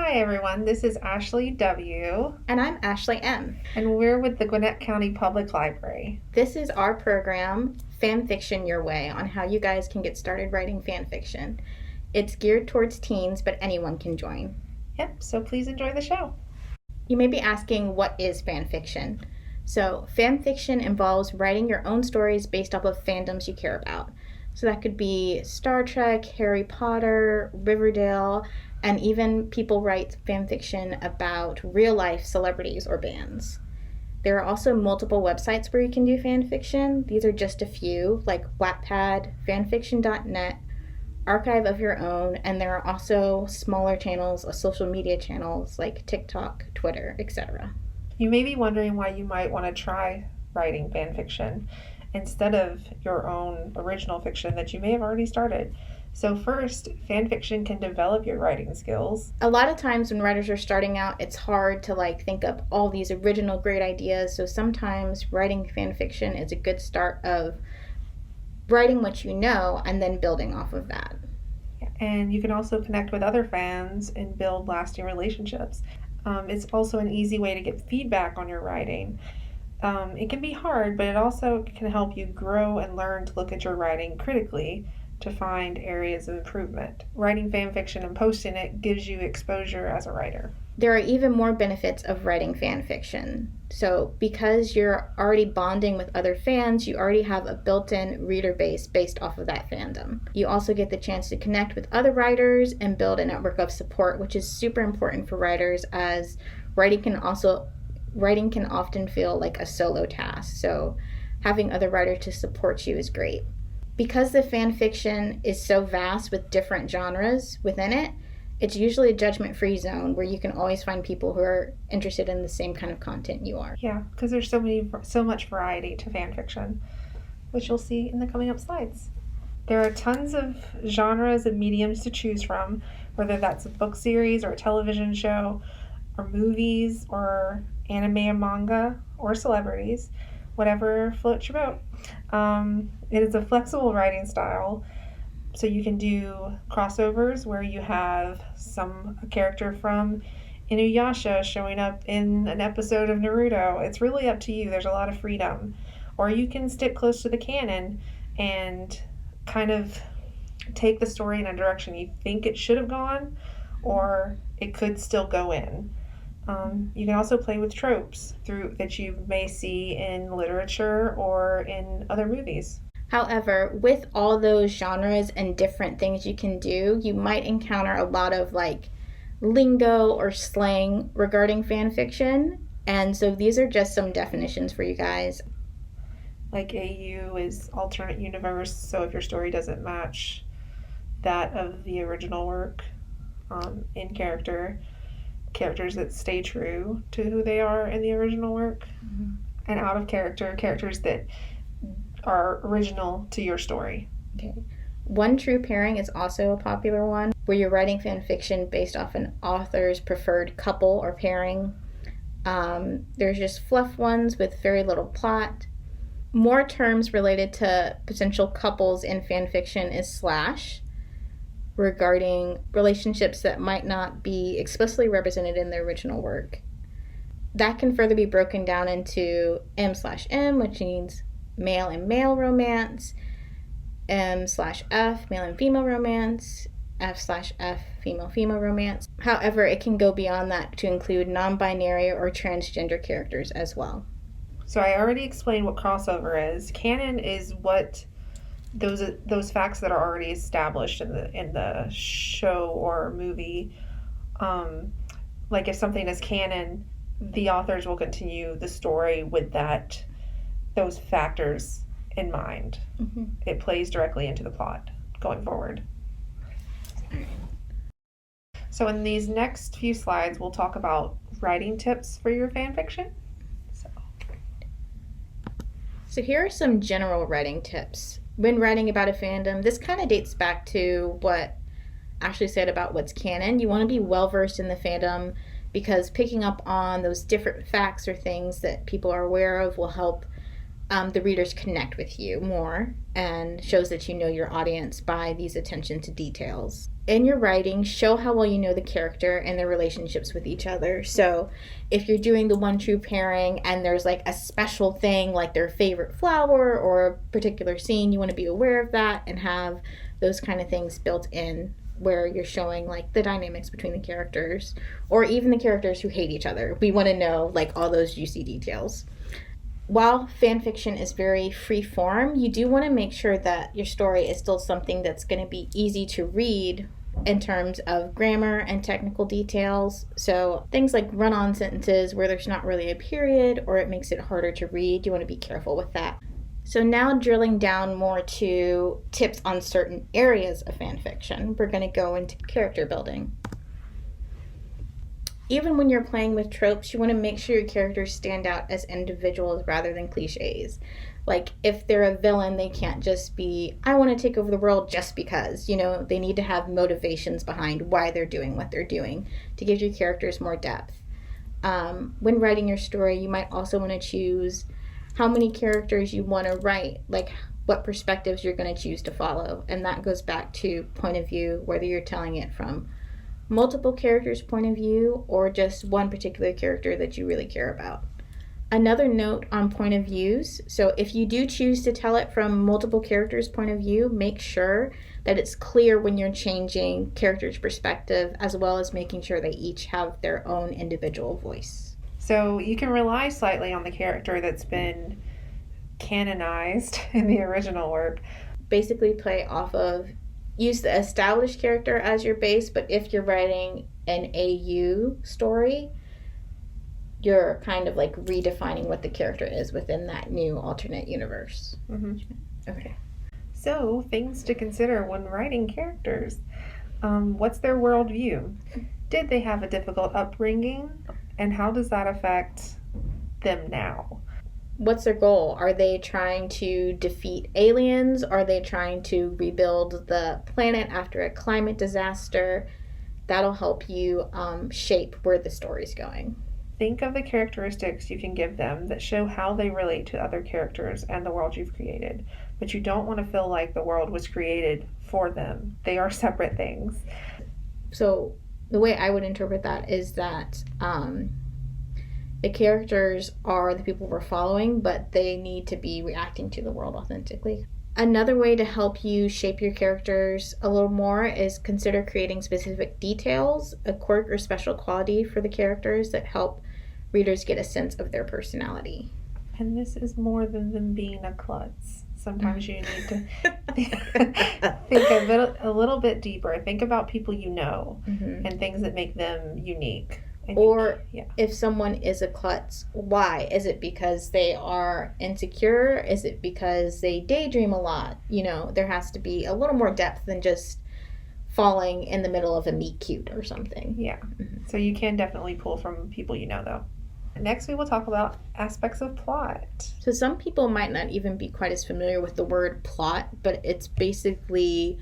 Hi everyone, this is Ashley W. And I'm Ashley M. And we're with the Gwinnett County Public Library. This is our program, Fanfiction Your Way, on how you guys can get started writing fan fiction. It's geared towards teens, but anyone can join. Yep, so please enjoy the show. You may be asking, what is fan fiction? So, fan fiction involves writing your own stories based off of fandoms you care about. So that could be Star Trek, Harry Potter, Riverdale, and even people write fan fiction about real life celebrities or bands. There are also multiple websites where you can do fan fiction. These are just a few, like Wattpad, fanfiction.net, Archive of Your Own, and there are also smaller channels, social media channels like TikTok, Twitter, etc. You may be wondering why you might want to try writing fan fiction instead of your own original fiction that you may have already started. So first, fan fiction can develop your writing skills. A lot of times when writers are starting out, it's hard to think up all these original great ideas. So sometimes writing fan fiction is a good start of writing what you know and then building off of that. And you can also connect with other fans and build lasting relationships. It's also an easy way to get feedback on your writing. It can be hard, but it also can help you grow and learn to look at your writing critically to find areas of improvement. Writing fan fiction and posting it gives you exposure as a writer. There are even more benefits of writing fan fiction. So because you're already bonding with other fans, you already have a built-in reader base based off of that fandom. You also get the chance to connect with other writers and build a network of support, which is super important for writers, as writing can often feel like a solo task. So having other writers to support you is great. Because the fan fiction is so vast with different genres within it, it's usually a judgment-free zone where you can always find people who are interested in the same kind of content you are. Yeah, because there's so much variety to fan fiction, which you'll see in the coming up slides. There are tons of genres and mediums to choose from, whether that's a book series or a television show, or movies, or anime and manga, or celebrities, whatever floats your boat. It is a flexible writing style, so you can do crossovers where you have a character from Inuyasha showing up in an episode of Naruto. It's really up to you. There's a lot of freedom. Or you can stick close to the canon and kind of take the story in a direction you think it should have gone, or it could still go in. You can also play with tropes that you may see in literature or in other movies. However, with all those genres and different things you can do, you might encounter a lot of lingo or slang regarding fan fiction. And so these are just some definitions for you guys. Like AU is alternate universe, so if your story doesn't match that of the original work, in characters that stay true to who they are in the original work, and out of characters that are original to your story. Okay. One true pairing is also a popular one, where you're writing fan fiction based off an author's preferred couple or pairing. There's just fluff ones with very little plot. More terms related to potential couples in fan fiction is slash, regarding relationships that might not be explicitly represented in the original work. That can further be broken down into M/M, which means male and male romance, M/F, male and female romance, F/F, female romance. However, it can go beyond that to include non-binary or transgender characters as well. So I already explained what crossover is. Canon is what those facts that are already established in the show or movie. Like if something is canon, the authors will continue the story with those factors in mind. Mm-hmm. It plays directly into the plot going forward. So in these next few slides, we'll talk about writing tips for your fan fiction. So here are some general writing tips. When writing about a fandom, this kind of dates back to what Ashley said about what's canon. You want to be well-versed in the fandom, because picking up on those different facts or things that people are aware of will help the readers connect with you more and shows that you know your audience by these attention to details. In your writing, show how well you know the character and their relationships with each other. So if you're doing the one true pairing and there's like a special thing like their favorite flower or a particular scene, you want to be aware of that and have those kind of things built in where you're showing like the dynamics between the characters or even the characters who hate each other. We want to know like all those juicy details. While fan fiction is very free form, you do want to make sure that your story is still something that's going to be easy to read in terms of grammar and technical details. So things like run-on sentences where there's not really a period or it makes it harder to read, you want to be careful with that. So now drilling down more to tips on certain areas of fan fiction, we're going to go into character building. Even when you're playing with tropes, you want to make sure your characters stand out as individuals rather than cliches. Like, if they're a villain, they can't just be, I want to take over the world just because. You know, they need to have motivations behind why they're doing what they're doing to give your characters more depth. When writing your story, you might also want to choose how many characters you want to write, like what perspectives you're going to choose to follow. And that goes back to point of view, whether you're telling it from multiple characters' point of view or just one particular character that you really care about. Another note on point of views, so if you do choose to tell it from multiple characters' point of view, make sure that it's clear when you're changing characters' perspective as well as making sure they each have their own individual voice. So you can rely slightly on the character that's been canonized in the original work. Basically play off of, use the established character as your base, but if you're writing an AU story, you're kind of like redefining what the character is within that new alternate universe. Mm-hmm. Okay. So, things to consider when writing characters. What's their worldview? Did they have a difficult upbringing? And how does that affect them now? What's their goal? Are they trying to defeat aliens? Are they trying to rebuild the planet after a climate disaster? That'll help you shape where the story's going. Think of the characteristics you can give them that show how they relate to other characters and the world you've created. But you don't want to feel like the world was created for them. They are separate things. So the way I would interpret that is that the characters are the people we're following, but they need to be reacting to the world authentically. Another way to help you shape your characters a little more is consider creating specific details, a quirk or special quality for the characters that help readers get a sense of their personality. And this is more than them being a klutz. Sometimes you need to think a little bit deeper. Think about people you know and things that make them unique. Or if someone is a klutz, why? Is it because they are insecure? Is it because they daydream a lot? You know, there has to be a little more depth than just falling in the middle of a meet cute or something. Yeah. So you can definitely pull from people you know, though. Next, we will talk about aspects of plot. So some people might not even be quite as familiar with the word plot, but it's basically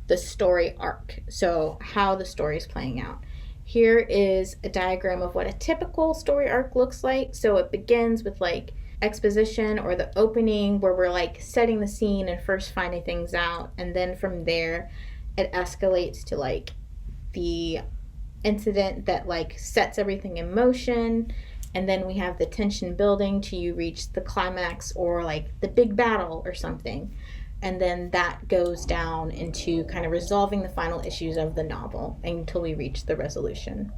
the story arc. So how the story is playing out. Here is a diagram of what a typical story arc looks like. So it begins with like exposition or the opening where we're like setting the scene and first finding things out. And then from there, it escalates to like the incident that like sets everything in motion. And then we have the tension building till you reach the climax or like the big battle or something. And then that goes down into kind of resolving the final issues of the novel until we reach the resolution.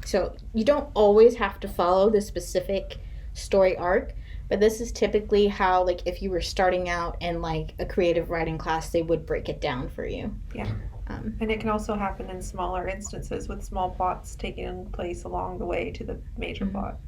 So you don't always have to follow the specific story arc, but this is typically how, like, if you were starting out in like a creative writing class, they would break it down for you. Yeah. And it can also happen in smaller instances with small plots taking place along the way to the major plot.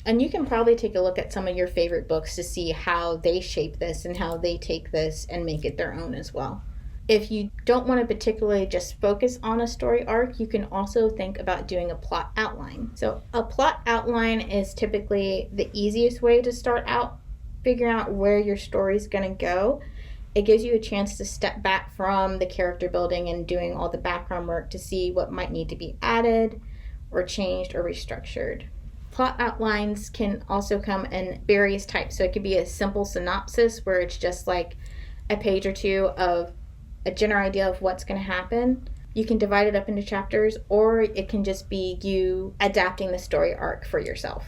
And you can probably take a look at some of your favorite books to see how they shape this and how they take this and make it their own as well. If you don't want to particularly just focus on a story arc, you can also think about doing a plot outline. So a plot outline is typically the easiest way to start out figuring out where your story is going to go. It gives you a chance to step back from the character building and doing all the background work to see what might need to be added or changed or restructured. Plot outlines can also come in various types. So it could be a simple synopsis where it's just like a page or two of a general idea of what's going to happen. You can divide it up into chapters, or it can just be you adapting the story arc for yourself.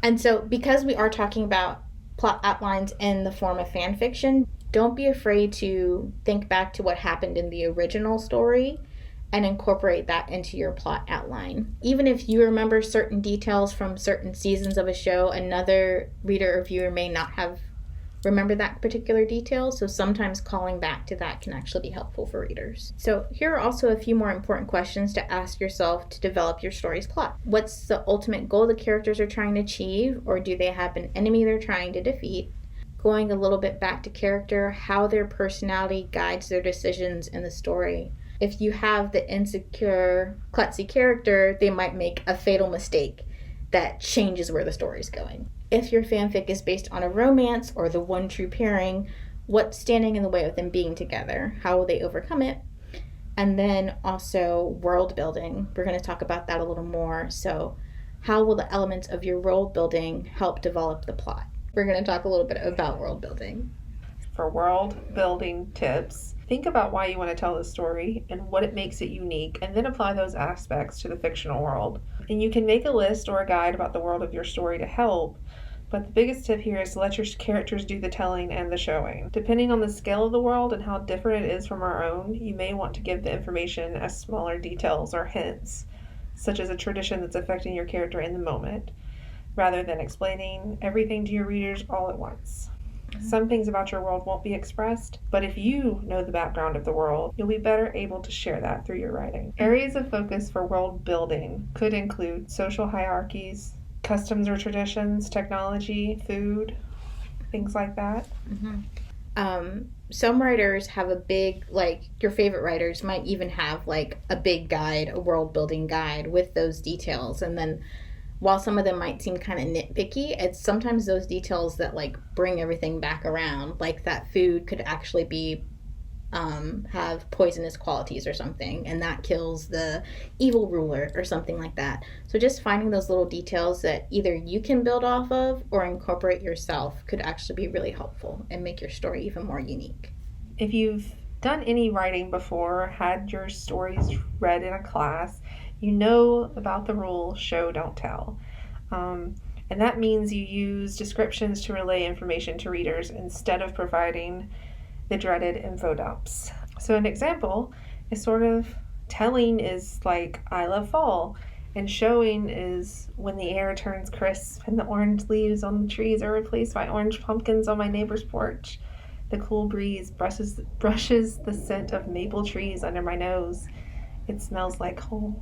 And so because we are talking about plot outlines in the form of fan fiction, don't be afraid to think back to what happened in the original story and incorporate that into your plot outline. Even if you remember certain details from certain seasons of a show, another reader or viewer may not have remembered that particular detail, so sometimes calling back to that can actually be helpful for readers. So here are also a few more important questions to ask yourself to develop your story's plot. What's the ultimate goal the characters are trying to achieve, or do they have an enemy they're trying to defeat? Going a little bit back to character, how their personality guides their decisions in the story. If you have the insecure, klutzy character, they might make a fatal mistake that changes where the story's going. If your fanfic is based on a romance or the one true pairing, what's standing in the way of them being together? How will they overcome it? And then also world building. We're going to talk about that a little more. So how will the elements of your world building help develop the plot? We're going to talk a little bit about world building. For world building tips, think about why you want to tell the story and what it makes it unique, and then apply those aspects to the fictional world. And you can make a list or a guide about the world of your story to help, but the biggest tip here is to let your characters do the telling and the showing. Depending on the scale of the world and how different it is from our own, you may want to give the information as smaller details or hints, such as a tradition that's affecting your character in the moment, rather than explaining everything to your readers all at once. Some things about your world won't be expressed, but if you know the background of the world, you'll be better able to share that through your writing. Areas of focus for world building could include social hierarchies, customs or traditions, technology, food, things like that. Some writers have a big, like your favorite writers might even have like a big guide, a world building guide with those details. And then while some of them might seem kind of nitpicky, it's sometimes those details that like bring everything back around. Like that food could actually be have poisonous qualities or something, and that kills the evil ruler or something like that. So just finding those little details that either you can build off of or incorporate yourself could actually be really helpful and make your story even more unique. If you've done any writing before, had your stories read in a class, you know about the rule show, don't tell. And that means you use descriptions to relay information to readers instead of providing the dreaded info dumps. So an example is sort of telling is like, I love fall, and showing is when the air turns crisp and the orange leaves on the trees are replaced by orange pumpkins on my neighbor's porch. The cool breeze brushes the scent of maple trees under my nose. It smells like home.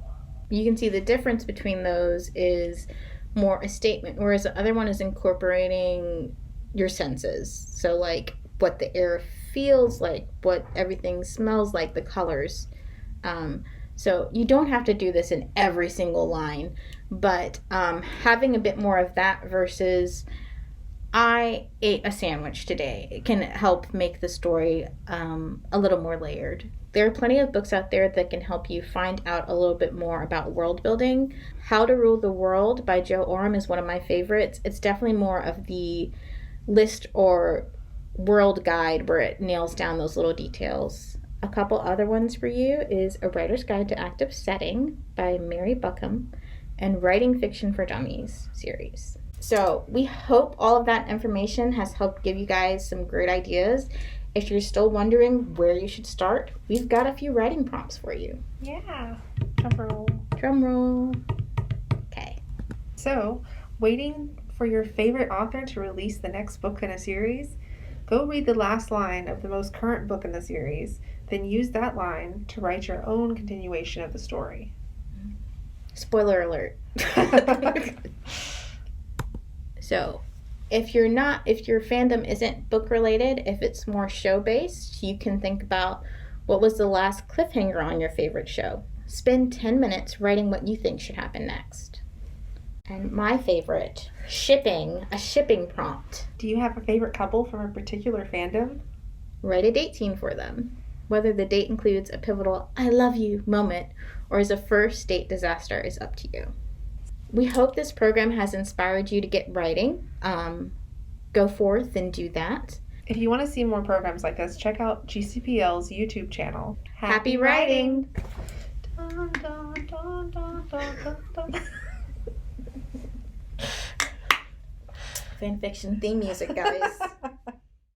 You can see the difference between those is more a statement, whereas the other one is incorporating your senses. So like what the air feels like, what everything smells like, the colors. So you don't have to do this in every single line, but having a bit more of that versus I ate a sandwich today, it can help make the story a little more layered. There are plenty of books out there that can help you find out a little bit more about world building. How to Rule the World by Joe Oram is one of my favorites. It's definitely more of the list or world guide where it nails down those little details. A couple other ones for you is A Writer's Guide to Active Setting by Mary Buckham and Writing Fiction for Dummies series. So we hope all of that information has helped give you guys some great ideas. If you're still wondering where you should start, we've got a few writing prompts for you. Yeah. Drum roll. Drum roll. Okay. So, waiting for your favorite author to release the next book in a series? Go read the last line of the most current book in the series, then use that line to write your own continuation of the story. Spoiler alert. So, if your fandom isn't book related, if it's more show based, you can think about what was the last cliffhanger on your favorite show. Spend 10 minutes writing what you think should happen next. And my favorite, a shipping prompt. Do you have a favorite couple from a particular fandom? Write a date scene for them. Whether the date includes a pivotal I love you moment or is a first date disaster is up to you. We hope this program has inspired you to get writing. Go forth and do that. If you want to see more programs like this, check out GCPL's YouTube channel. Happy writing! Dun, dun, dun, dun, dun, dun, dun. Fanfiction theme music, guys.